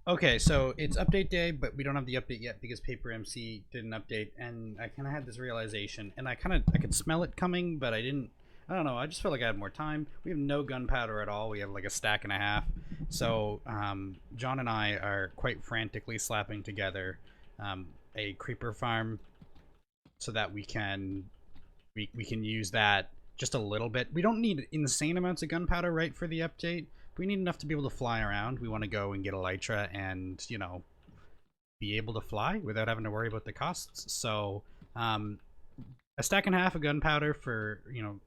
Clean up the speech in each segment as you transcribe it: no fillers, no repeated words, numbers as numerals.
Okay, so it's update day, but we don't have the update yet because Paper MC didn't update, and I kind of had this realization, and I could smell it coming, but I didn't. I don't know. I just felt like I had more time. We have no gunpowder at all. We have like a stack and a half. So John and I are quite frantically slapping together a creeper farm so that we can use that just a little bit. We don't need insane amounts of gunpowder, right, for the update. We need enough to be able to fly around. We want to go and get elytra and, you know, be able to fly without having to worry about the costs. So, um, a stack and a half of gunpowder for, you know,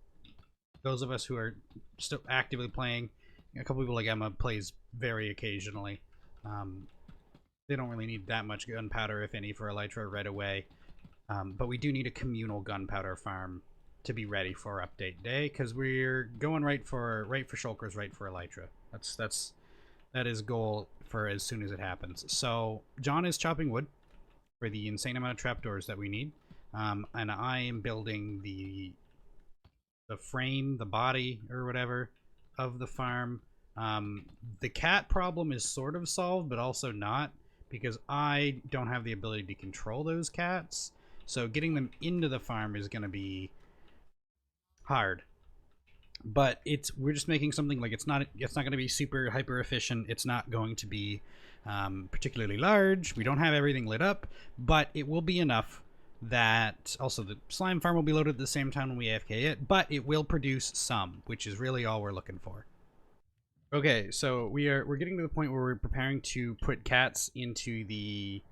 those of us who are still actively playing. A couple people like Emma plays very occasionally. Um, they don't really need that much gunpowder, if any, for elytra right away. But we do need a communal gunpowder farm to be ready for update day because we're going right for shulkers, right for elytra. That is goal for as soon as it happens. So John is chopping wood for the insane amount of trapdoors that we need, and I am building the frame, the body, or whatever of the farm. The cat problem is sort of solved, but also not because I don't have the ability to control those cats. So getting them into the farm is going to be hard. But we're just making something like it's not going to be super hyper efficient. It's not going to be particularly large. We don't have everything lit up, but it will be enough that also the slime farm will be loaded at the same time when we AFK it, but it will produce some, which is really all we're looking for. Okay, so we're getting to the point where we're preparing to put cats into the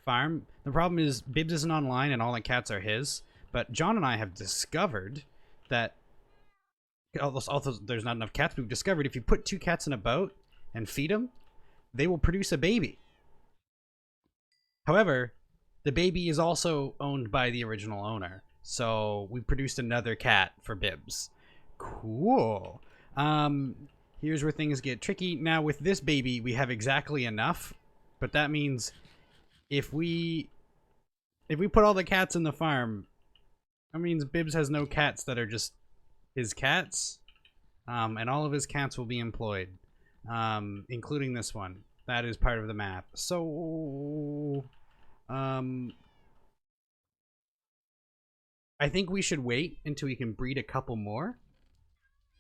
farm. The problem is Bibbs isn't online and all the cats are his, but John and I have discovered that although there's not enough cats, we've discovered if you put two cats in a boat and feed them, they will produce a baby. However, the baby is also owned by the original owner. So we produced another cat for Bibbs. Cool. Here's where things get tricky. Now with this baby, we have exactly enough, but that means if we put all the cats in the farm, that means Bibbs has no cats that are just his cats, and all of his cats will be employed, including this one. That is part of the map. So, um, I think we should wait until we can breed a couple more.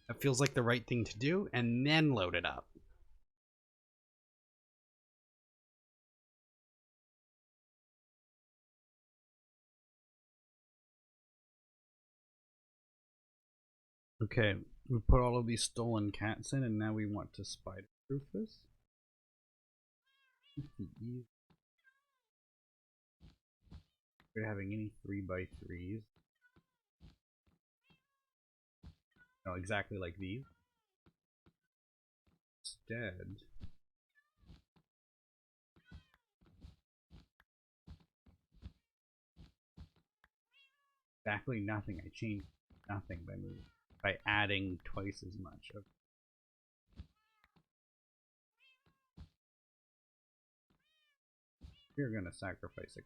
That feels like the right thing to do, and then load it up. Okay, we put all of these stolen cats in, and now we want to spider-proof this. We're having any 3x3s. No, exactly like these. Instead, exactly nothing. I changed nothing by adding twice as much. Okay. We're gonna sacrifice it.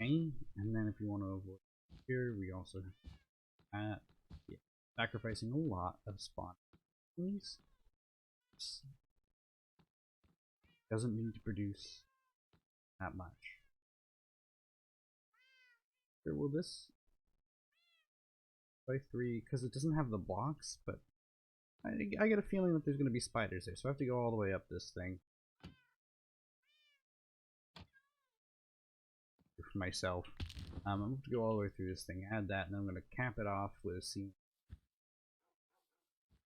Okay, and then if you want to avoid here, we also have yeah, sacrificing a lot of spawn. Please doesn't need to produce that much. Here, will this by 3 because it doesn't have the blocks, but I get a feeling that there's going to be spiders there, so I have to go all the way up this thing for myself. I'm going to go all the way through this thing, add that, and I'm going to cap it off with some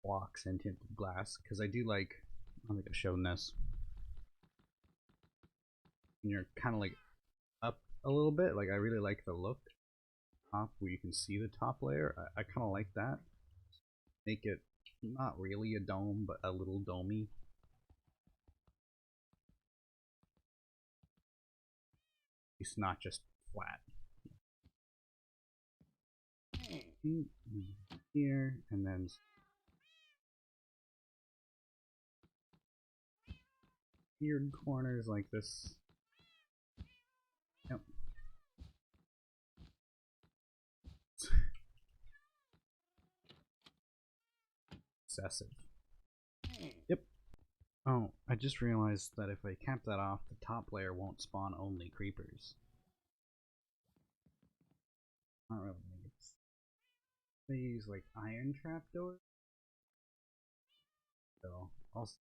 blocks and tinted glass because I do like. I don't think I've shown this. And you're kind of like up a little bit. Like I really like the look top where you can see the top layer. I kind of like that. Make it not really a dome, but a little domey. It's not just flat. Here and then weird corners like this. Yep. Excessive. Yep. Oh, I just realized that if I cap that off, the top layer won't spawn only creepers. Not really. They use like iron trapdoors. So also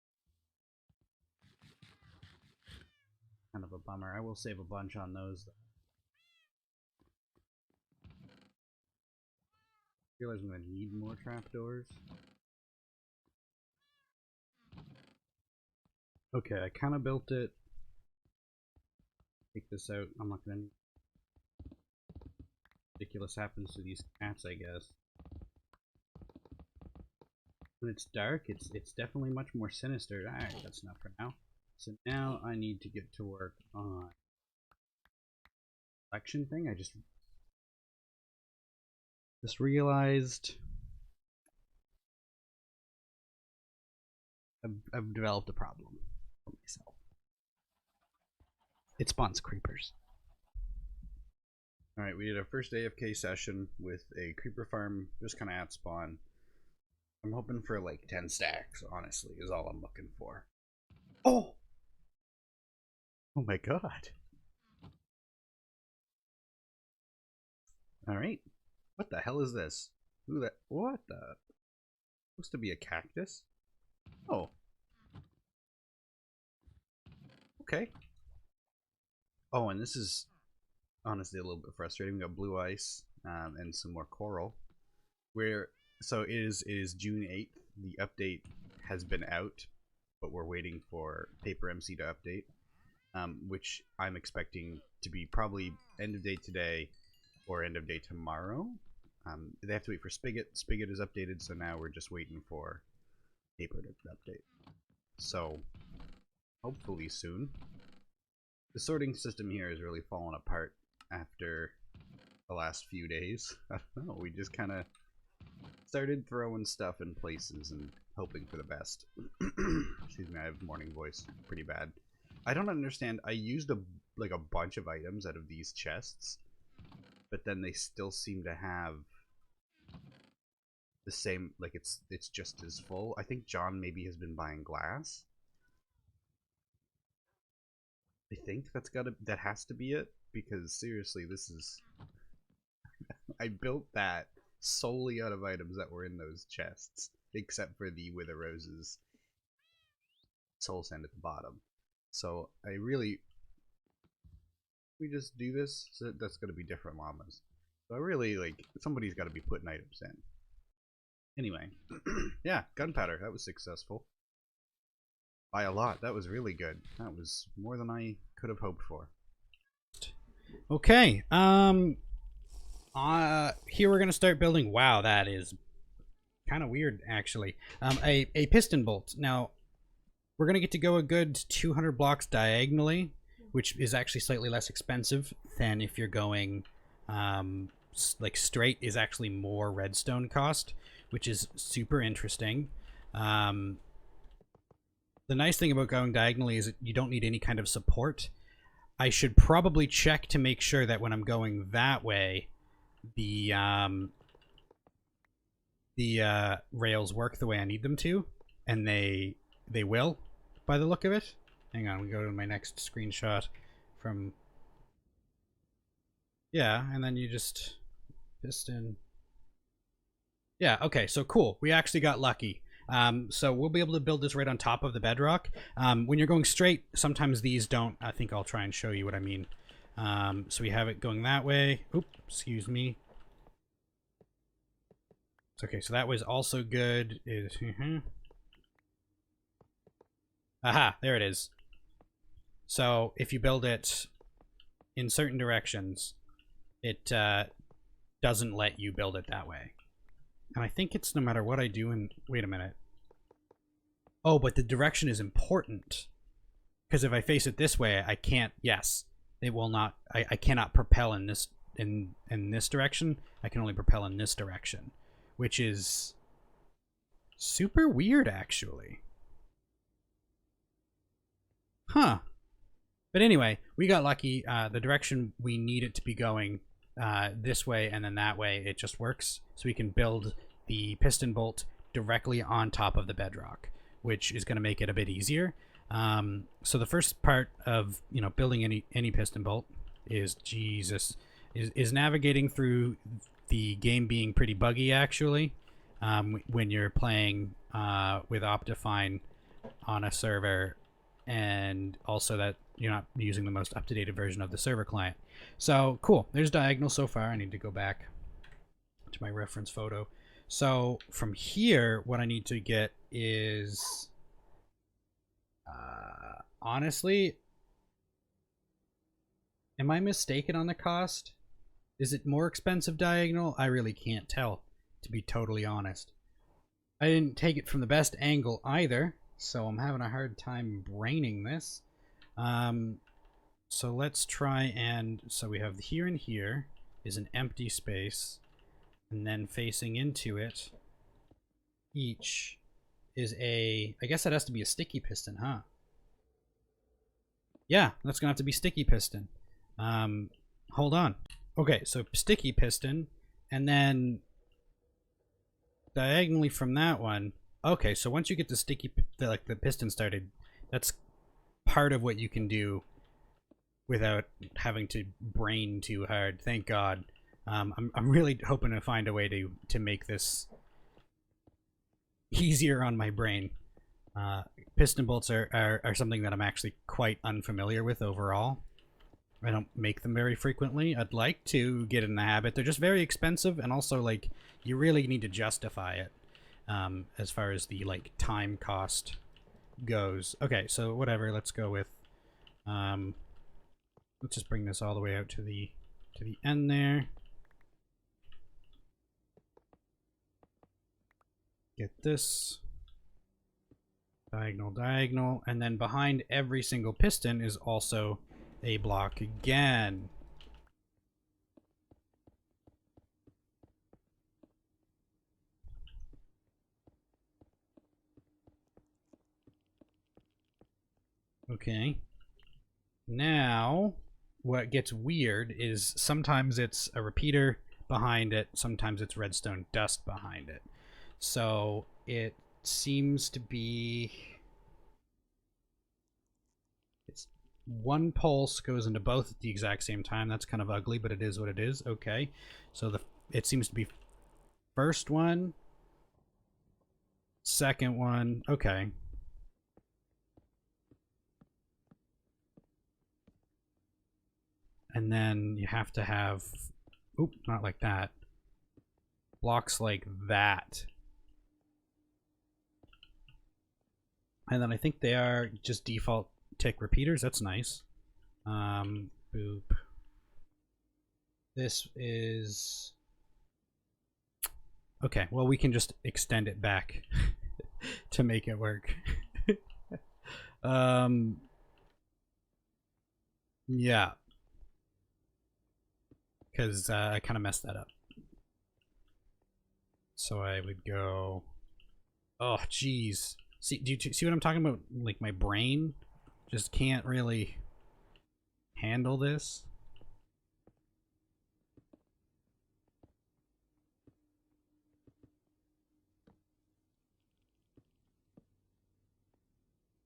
kind of a bummer. I will save a bunch on those though. I realize I'm gonna need more trapdoors. Okay, I kind of built it. Take this out. I'm not gonna. Ridiculous happens to these cats, I guess. When it's dark, it's definitely much more sinister. Alright, that's enough for now. So now I need to get to work on election thing. I just realized I've developed a problem for myself. It spawns creepers. Alright, we did our first AFK session with a creeper farm just kind of at spawn. I'm hoping for like 10 stacks, honestly, is all I'm looking for. Oh! Oh my god. Alright. What the hell is this? Ooh, that. What the? Supposed to be a cactus? Oh. Okay. Oh, and this is honestly a little bit frustrating. We got blue ice and some more coral. So it is June 8th. The update has been out, but we're waiting for Paper MC to update, which I'm expecting to be probably end of day today or end of day tomorrow. They have to wait for Spigot. Spigot is updated, so now we're just waiting for Paper to update. So hopefully soon. The sorting system here is really falling apart after the last few days. I don't know, we just kind of started throwing stuff in places and hoping for the best. Excuse me, I have morning voice pretty bad. I don't understand. I used a bunch of items out of these chests, but then they still seem to have the same, like it's just as full. I think John maybe has been buying glass. I think that has to be it, because seriously, this is I built that solely out of items that were in those chests, except for the Wither Roses soul sand at the bottom. So we just do this, so that's going to be different llamas. So I really, somebody's got to be putting items in. Anyway, yeah, gunpowder, that was successful. By a lot, that was really good. That was more than I could have hoped for. Okay, here we're gonna start building. Wow, that is kind of weird, actually. A piston bolt. Now, we're gonna get to go a good 200 blocks diagonally, which is actually slightly less expensive than if you're going, like straight is actually more redstone cost, which is super interesting. The nice thing about going diagonally is that you don't need any kind of support. I should probably check to make sure that when I'm going that way, the rails work the way I need them to, and they will, by the look of it. Hang on, we go to my next screenshot from. Yeah, and then you just piston. Yeah, okay, so cool. We actually got lucky. So we'll be able to build this right on top of the bedrock. When you're going straight, sometimes these don't. I think I'll try and show you what I mean. So we have it going that way. Oops, excuse me. Okay, so that was also good. Aha, there it is. So if you build it in certain directions, it doesn't let you build it that way. And I think it's no matter what I do in... Wait a minute. Oh, but the direction is important. Because if I face it this way, I can't... Yes. It will not... I cannot propel in this direction. I can only propel in this direction. Which is... super weird, actually. Huh. But anyway, we got lucky. The direction we need it to be going... this way and then that way, it just works. So we can build the piston bolt directly on top of the bedrock, which is going to make it a bit easier. So the first part of building any piston bolt is is navigating through the game being pretty buggy actually, when you're playing with Optifine on a server, and also that you're not using the most up-to-date version of the server client. So cool, there's diagonal so far. I need to go back to my reference photo. So from here, what I need to get is honestly, am I mistaken on the cost? Is it more expensive diagonal? I really can't tell, to be totally honest. I didn't take it from the best angle either, so I'm having a hard time braining this. So let's try and... So we have here and here is an empty space, and then facing into it, each is a... I guess that has to be a sticky piston, huh? Yeah, that's gonna have to be sticky piston. Hold on. Okay, so sticky piston, and then diagonally from that one. Okay, so once you get the piston started, that's part of what you can do without having to brain too hard. Thank God. I'm really hoping to find a way to make this easier on my brain. Piston bolts are something that I'm actually quite unfamiliar with overall. I don't make them very frequently. I'd like to get in the habit. They're just very expensive, and also like you really need to justify it as far as the like time cost goes. Okay, so whatever. Let's go with let's just bring this all the way out to the end there. Get this diagonal, and then behind every single piston is also a block again. Okay. Now, what gets weird is sometimes it's a repeater behind it, sometimes it's redstone dust behind it. So it seems to be... one pulse goes into both at the exact same time. That's kind of ugly, but it is what it is. Okay, so it seems to be first one, second one. Okay. And then you have to have, oop, not like that, blocks like that. And then I think they are just default tick repeaters. That's nice. Boop. This is... Okay, well, we can just extend it back to make it work. Yeah. Because I kind of messed that up. So I would go... Oh, jeez. See, do you see what I'm talking about? Like, my brain just can't really handle this.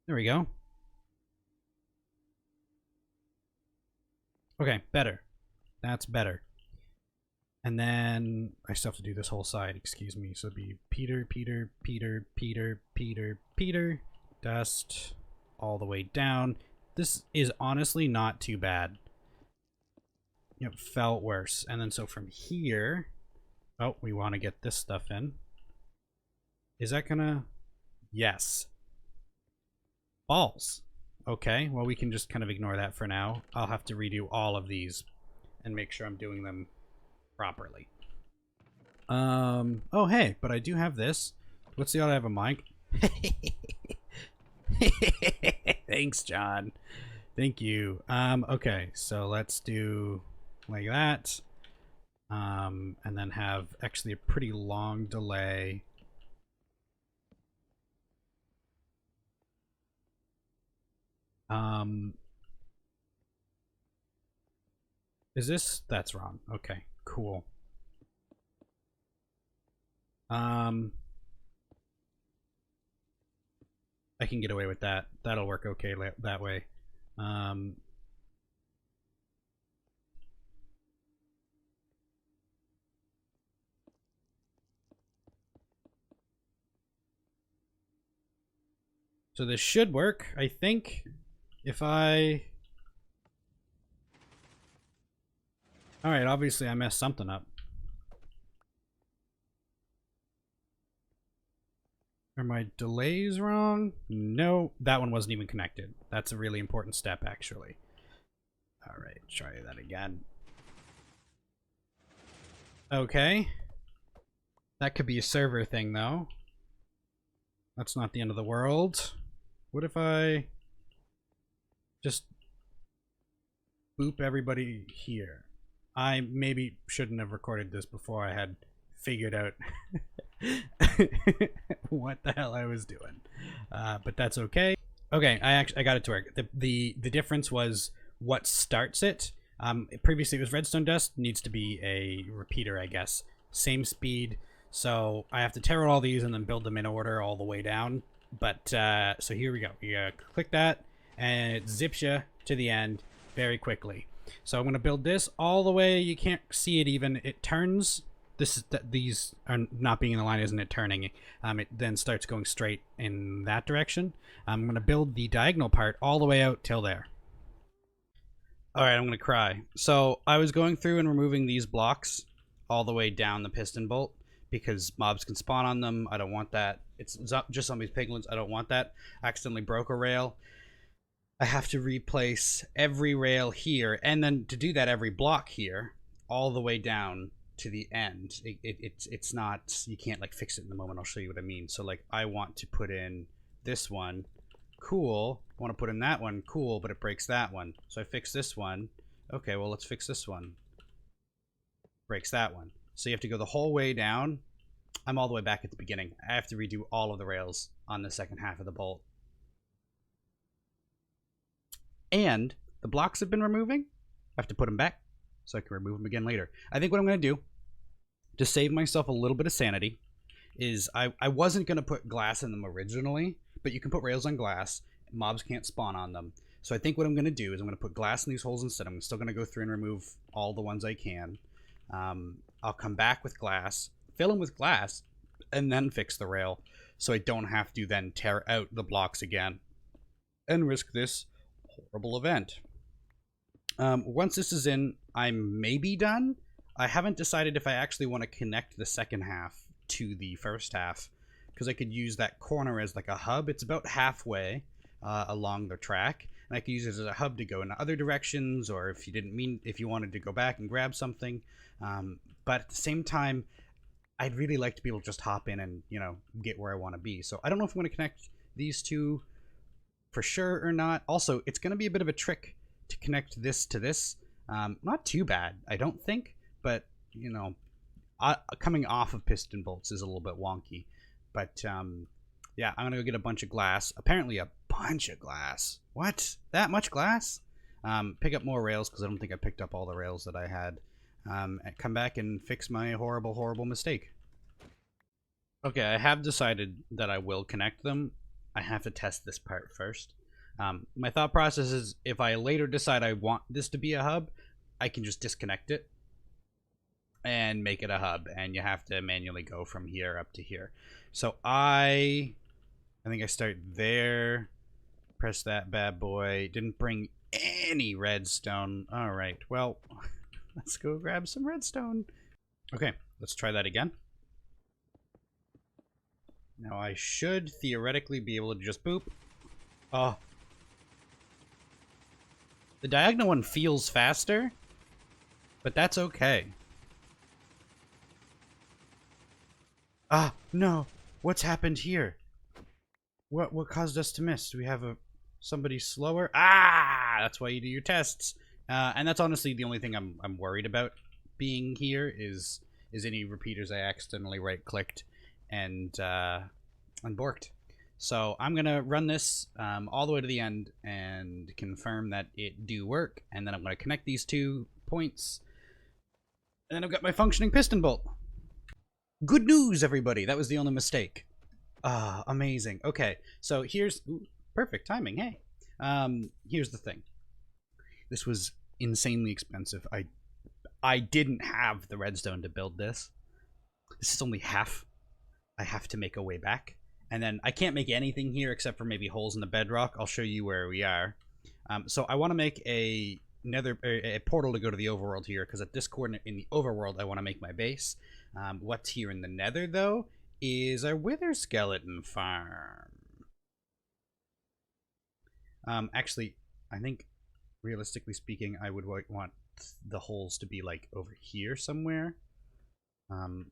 There we go. Okay, better. That's better. And then I still have to do this whole side, excuse me. So it'd be Peter, dust, all the way down. This is honestly not too bad. It felt worse. And then so from here... Oh, we want to get this stuff in. Is that gonna... Yes. Balls. Okay, well we can just kind of ignore that for now. I'll have to redo all of these and make sure I'm doing them properly. Oh hey, but I do have this. What's the odds I have a mic? Thanks, John. Thank you. Okay, so let's do like that. And then have actually a pretty long delay. Is this... That's wrong. Okay, cool. I can get away with that. That'll work okay that way. So this should work, I think. If I... Alright, obviously I messed something up. Are my delays wrong? No, that one wasn't even connected. That's a really important step, actually. Alright, try that again. Okay. That could be a server thing, though. That's not the end of the world. What if I just boop everybody here? I maybe shouldn't have recorded this before I had figured out what the hell I was doing. But that's okay. Okay, I got it to work. The difference was what starts it. Previously it was redstone dust, needs to be a repeater, I guess. Same speed. So I have to tear out all these and then build them in order all the way down. But so here we go. You click that and it zips you to the end very quickly. So I'm going to build this all the way. You can't see it even. It turns. These are not being in the line, isn't it turning? It then starts going straight in that direction. I'm going to build the diagonal part all the way out till there. Alright, I'm going to cry. So I was going through and removing these blocks all the way down the piston bolt because mobs can spawn on them. I don't want that. It's just zombies, piglins. I don't want that. I accidentally broke a rail. I have to replace every rail here, and then to do that, every block here, all the way down to the end. It's not, you can't like fix it in the moment. I'll show you what I mean. So like I want to put in this one, cool. I want to put in that one, cool, but it breaks that one. So I fix this one. Okay, well let's fix this one. Breaks that one. So you have to go the whole way down. I'm all the way back at the beginning. I have to redo all of the rails on the second half of the bolt. And the blocks have been removing. I have to put them back so I can remove them again later. I think what I'm going to do to save myself a little bit of sanity is I wasn't going to put glass in them originally, but you can put rails on glass. Mobs can't spawn on them. So I think what I'm going to do is I'm going to put glass in these holes instead. I'm still going to go through and remove all the ones I can. I'll come back with glass, fill them with glass, and then fix the rail so I don't have to then tear out the blocks again and risk this horrible event. Once this is in, I'm maybe done. I haven't decided if I actually want to connect the second half to the first half because I could use that corner as like a hub. It's about halfway along the track, and I could use it as a hub to go in other directions, or if you wanted to go back and grab something. But at the same time, I'd really like to be able to just hop in and, you know, get where I want to be. So I don't know if I'm going to connect these two for sure or not. Also, it's going to be a bit of a trick to connect this to this. Not too bad, I don't think, but, you know, coming off of piston bolts is a little bit wonky. But, yeah, I'm going to go get a bunch of glass. Apparently a bunch of glass. What? That much glass? Pick up more rails because I don't think I picked up all the rails that I had. And come back and fix my horrible, horrible mistake. Okay, I have decided that I will connect them. I have to test this part first. My thought process is if I later decide I want this to be a hub, I can just disconnect it and make it a hub, and you have to manually go from here up to here. So I think I start there, press that bad boy. Didn't bring any redstone. All right, well, let's go grab some redstone. Okay, let's try that again. Now I should theoretically be able to just boop. Oh. The diagonal one feels faster, but that's okay. Ah, no. What's happened here? What caused us to miss? Do we have somebody slower? Ah, that's why you do your tests. And that's honestly the only thing I'm worried about being here is any repeaters I accidentally right-clicked and borked. So I'm gonna run this all the way to the end and confirm that it do work, and then I'm gonna connect these 2 points, and then I've got my functioning piston bolt. Good news, everybody! That was the only mistake. Ah, amazing. Okay, so here's ooh, perfect timing. Hey, here's the thing. This was insanely expensive. I didn't have the redstone to build this. This is only half. I have to make a way back, and then I can't make anything here except for maybe holes in the bedrock. I'll show you where we are. So I want to make a portal to go to the overworld here, because at this coordinate in the overworld I want to make my base. What's here in the nether though is our wither skeleton farm. Actually, I think realistically speaking, I would want the holes to be like over here somewhere.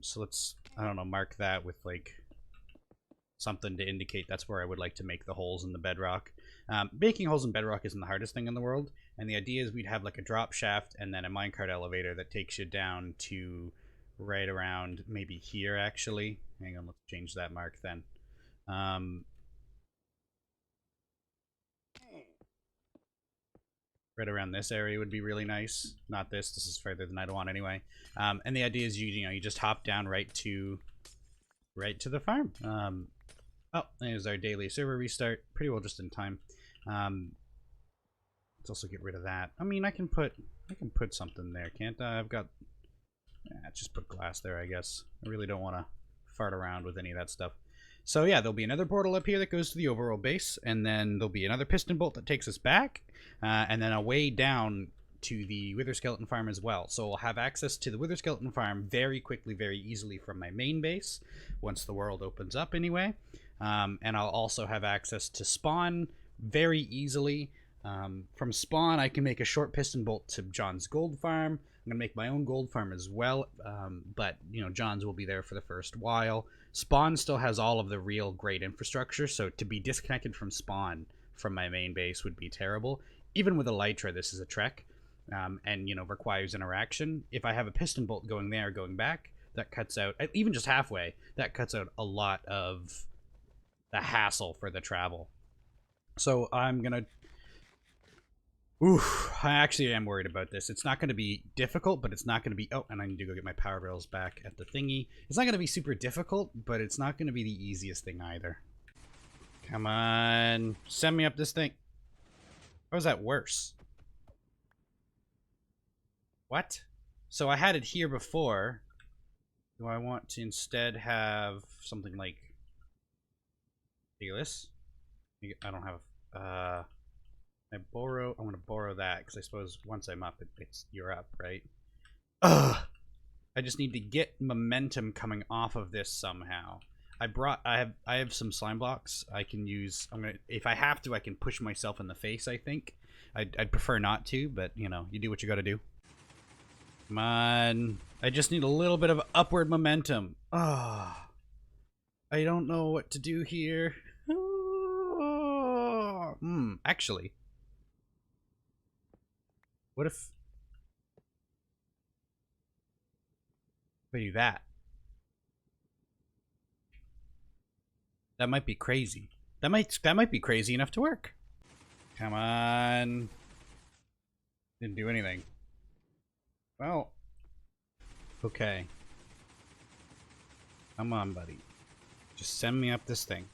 So let's, I don't know, mark that with like something to indicate that's where I would like to make the holes in the bedrock. Making holes in bedrock isn't the hardest thing in the world, and the idea is we'd have like a drop shaft and then a minecart elevator that takes you down to right around maybe here actually. Hang on, let's change that mark then. Right around this area would be really nice. Not this. This is further than I'd want anyway. And the idea is you just hop down right to the farm. Oh, there's our daily server restart. Pretty well just in time. Let's also get rid of that. I mean, I can put something there, can't I? I've got. Just put glass there, I guess. I really don't want to fart around with any of that stuff. So yeah, there'll be another portal up here that goes to the overworld base, and then there'll be another piston bolt that takes us back, and then a way down to the Wither Skeleton Farm as well. So I'll have access to the Wither Skeleton Farm very quickly, very easily from my main base, once the world opens up anyway. And I'll also have access to spawn very easily. From spawn, I can make a short piston bolt to John's gold farm. I'm gonna make my own gold farm as well, but you know, John's will be there for the first while. Spawn still has all of the real great infrastructure, so to be disconnected from spawn from my main base would be terrible. Even with Elytra, this is a trek, and you know, requires interaction. If I have a piston bolt going there, going back, that cuts out, even just halfway, that cuts out a lot of the hassle for the travel. So I'm gonna. Ooh, I actually am worried about this. It's not going to be difficult, but it's not going to be. Oh, and I need to go get my power rails back at the thingy. It's not going to be super difficult, but it's not going to be the easiest thing either. Come on, send me up this thing. How is that worse? What? So I had it here before. Do I want to instead have something like this? I don't have. I borrow. I want to borrow that because I suppose once I'm up, you're up, right? Ugh. I just need to get momentum coming off of this somehow. I have some slime blocks I can use. I'm gonna, if I have to, I can push myself in the face. I think I'd prefer not to, but you know, you do what you got to do. Come on, I just need a little bit of upward momentum. Ah, I don't know what to do here. Actually, what if I do that? That might be crazy. That might be crazy enough to work. Come on. Didn't do anything. Well, okay. Come on, buddy. Just send me up this thing.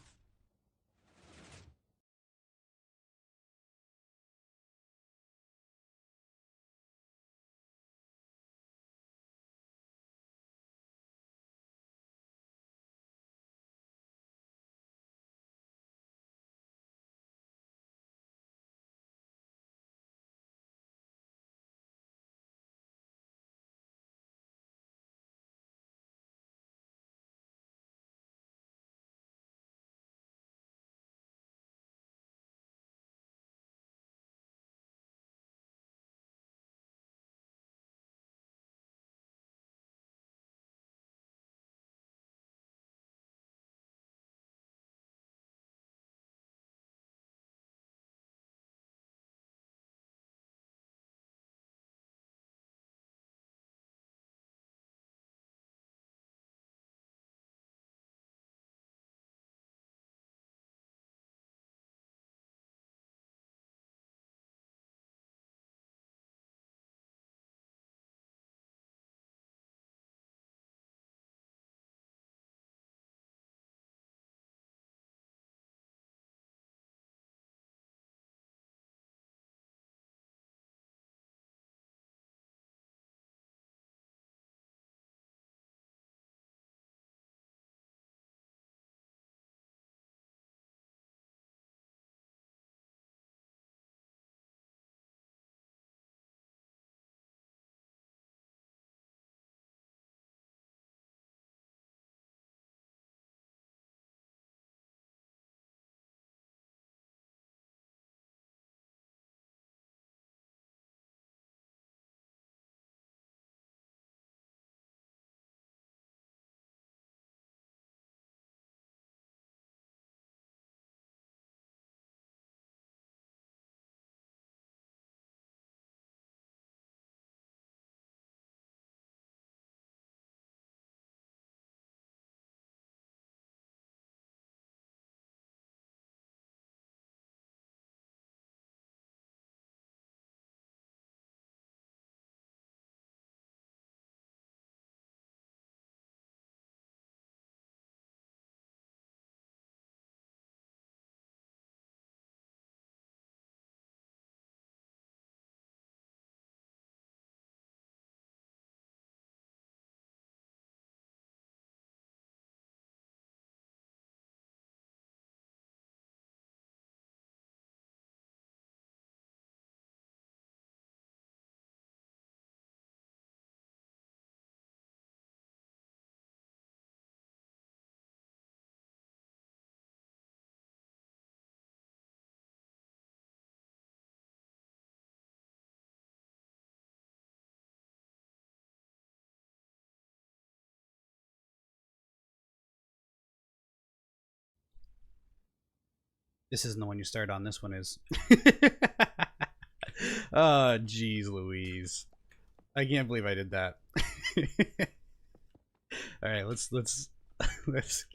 This isn't the one you start on. This one is. Oh, jeez Louise. I can't believe I did that. All right, let's let's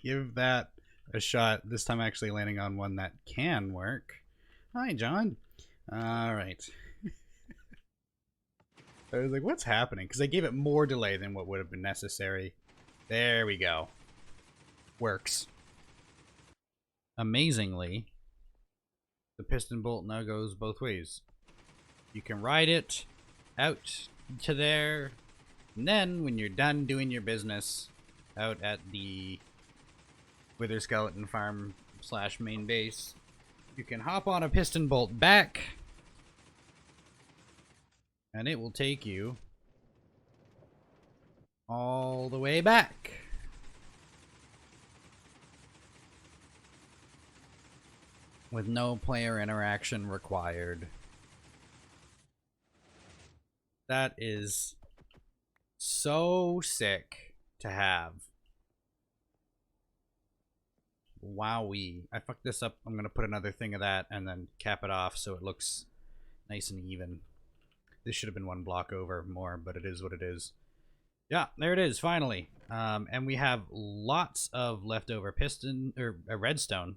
give that a shot. This time actually landing on one that can work. Hi, John. All right. I was like, what's happening? Because I gave it more delay than what would have been necessary. There we go. Works. Amazingly, the piston bolt now goes both ways. You can ride it out to there, and then when you're done doing your business out at the Wither Skeleton Farm / main base, you can hop on a piston bolt back, and it will take you all the way back. With no player interaction required. That is so sick to have. Wowee. I fucked this up. I'm going to put another thing of that and then cap it off so it looks nice and even. This should have been one block over more, but it is what it is. Yeah, there it is, finally. And we have lots of leftover piston, or redstone.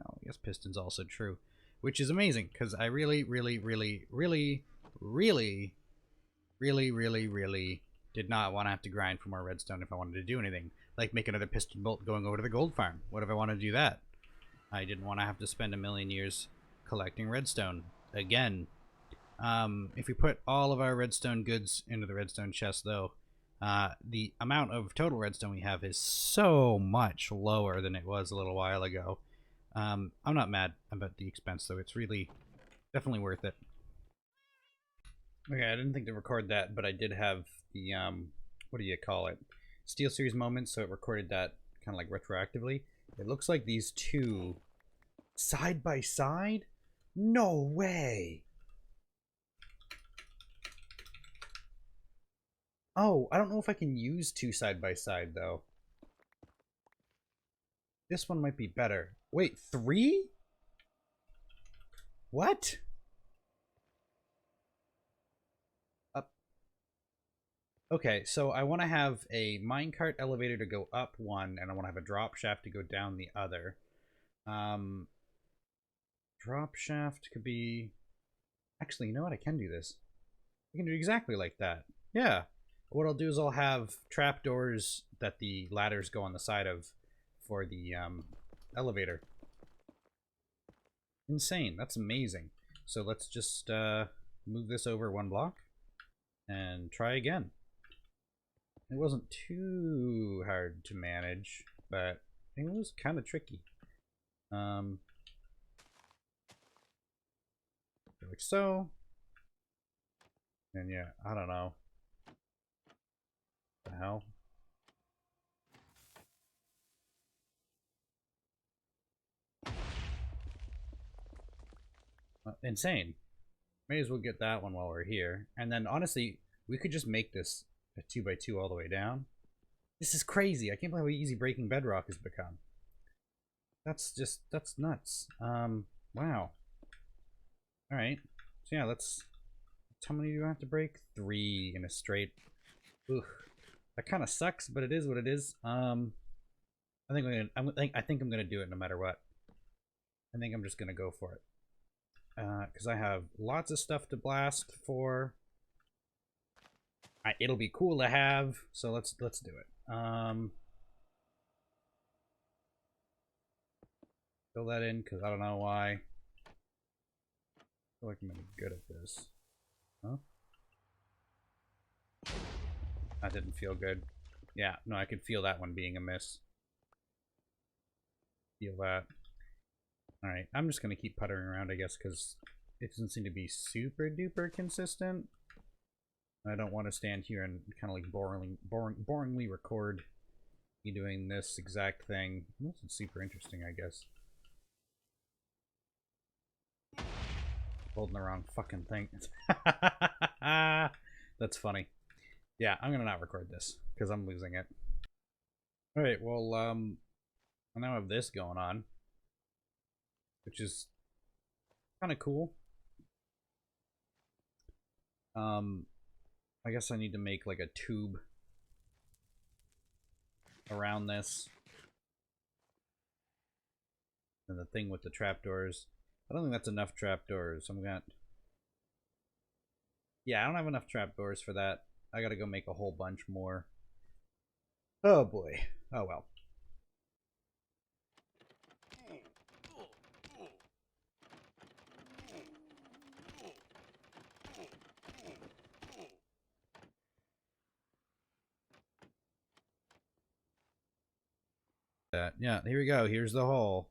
Oh, I guess piston's also true. Which is amazing, because I really did not want to have to grind for more redstone if I wanted to do anything. Like make another piston bolt going over to the gold farm. What if I wanted to do that? I didn't want to have to spend a million years collecting redstone. Again. If we put all of our redstone goods into the redstone chest, though, the amount of total redstone we have is so much lower than it was a little while ago. I'm not mad about the expense, though. It's really definitely worth it. Okay, I didn't think to record that, but I did have the, what do you call it? SteelSeries moments, so it recorded that kind of like retroactively. It looks like these two side by side? No way! Oh, I don't know if I can use two side by side, though. This one might be better. Wait, 3? What? Okay, so I want to have a minecart elevator to go up one, and I want to have a drop shaft to go down the other. Drop shaft could be... Actually, you know what? I can do this. I can do exactly like that. Yeah. What I'll do is I'll have trapdoors that the ladders go on the side of for the elevator. Insane. That's amazing. So let's just move this over one block and try again. It wasn't too hard to manage, but it was kind of tricky. Like so. And yeah, I don't know. What the hell? Insane. May as well get that one while we're here. And then honestly, we could just make this a 2x2 all the way down. This is crazy. I can't believe how easy breaking bedrock has become. That's nuts. Wow. Alright. So yeah, let's... How many do you have to break? 3 in a straight... Ugh. That kind of sucks, but it is what it is. I think I'm gonna do it no matter what. I think I'm just gonna go for it. Because I have lots of stuff to blast for. It'll be cool to have, so let's do it. Fill that in because I don't know why. I feel like I'm gonna be good at this. Huh? That didn't feel good. Yeah, no, I could feel that one being a miss. Feel that. Alright, I'm just gonna keep puttering around, I guess, because it doesn't seem to be super duper consistent. I don't want to stand here and kind of like boringly record me doing this exact thing. This is super interesting, I guess. Holding the wrong fucking thing. That's funny. Yeah, I'm gonna not record this because I'm losing it. Alright, well, I now have this going on. which is kind of cool. I guess I need to make like a tube around this. And the thing with the trapdoors. I don't think that's enough trapdoors. I'm gonna... Yeah, I don't have enough trapdoors for that. I gotta go make a whole bunch more. Oh boy. Oh well. Yeah, here we go. Here's the hole.